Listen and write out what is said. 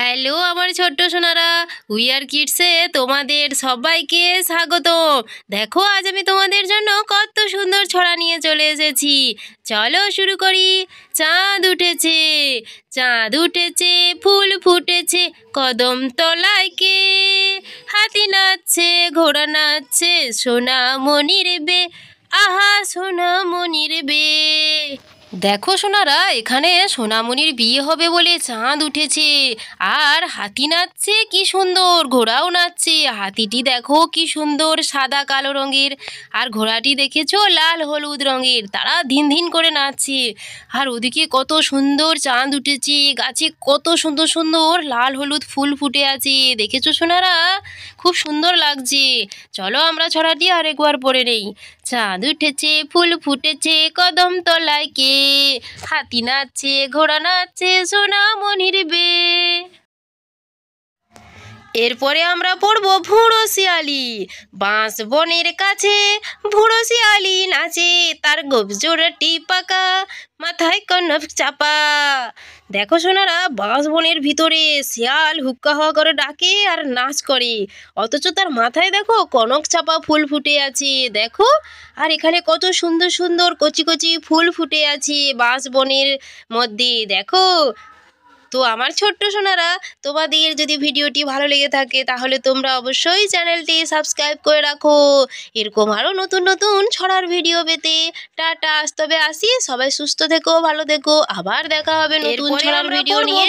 Hello আমার ছোট্ট Sonara, we are কিডসে তোমাদের সবাইকে স্বাগত। দেখো আজ আমি তোমাদের জন্য কত সুন্দর ছড়া নিয়ে চলে এসেছি। চলো শুরু করি। চাঁদ উঠেছে, চাঁদ উঠেছে, ফুল ফুটেছে, কদম তলায় কে, হাতি নাচছে, ঘোড়া নাচছে, সোনামণির বে, আহা সোনামণির বে। দেখো সোনারা, এখানে সোনামণির বিয়ে হবে বলে চাঁদ উঠেছে, আর হাতি নাচছে কি সুন্দর, ঘোড়াও নাচছে। হাতিটি দেখো কি সুন্দর সাদা কালো রঙের, আর ঘোড়াটি দেখেছো লাল হলুদ রঙের। তারা দিন দিন করে নাচছে, আর ওদিকে কত সুন্দর চাঁদ উঠেছে, গাছে কত সুন্দর সুন্দর লাল হলুদ ফুল ফুটে আছে। দেখেছো সোনারা, খুব সুন্দর লাগছে। চলো আমরা ছড়াটি আরেকবার পড়ে নেই। চাঁদ উঠেছে, ফুল ফুটেছে, কদম তলায় কে, হাতি নাচছে, ঘোড়া নাচছে, সোনামণির বে। এরপরে আমরা পড়বো ভুঁড়ো শিয়ালি। বাঁশ বনের কাছে ভুঁড়ো শিয়ালি নাচে, তার গোবজোড়াটি পাকা, মাথায় কনক চাপা। দেখো সোনারা, বাঁশ বনের ভিতরে শিয়াল হুক্কা হওয়া করে ডাকে আর নাচ করে, অথচ তার মাথায় দেখো কনক চাপা ফুল ফুটে আছে। দেখো, আর এখানে কত সুন্দর সুন্দর কচি কচি ফুল ফুটে আছে বাঁশ বনের মধ্যে। দেখো তো আমার ছোট্ট সোনারা, তোমাদের যদি ভিডিওটি ভালো লেগে থাকে তাহলে তোমরা অবশ্যই চ্যানেলটি সাবস্ক্রাইব করে রাখো, এরকম আরও নতুন নতুন ছড়ার ভিডিও পেতে। টাটা, তবে আসি, সবাই সুস্থ থেকো, ভালো থেকো, আবার দেখা হবে নতুন ছড়ার ভিডিও নিয়ে।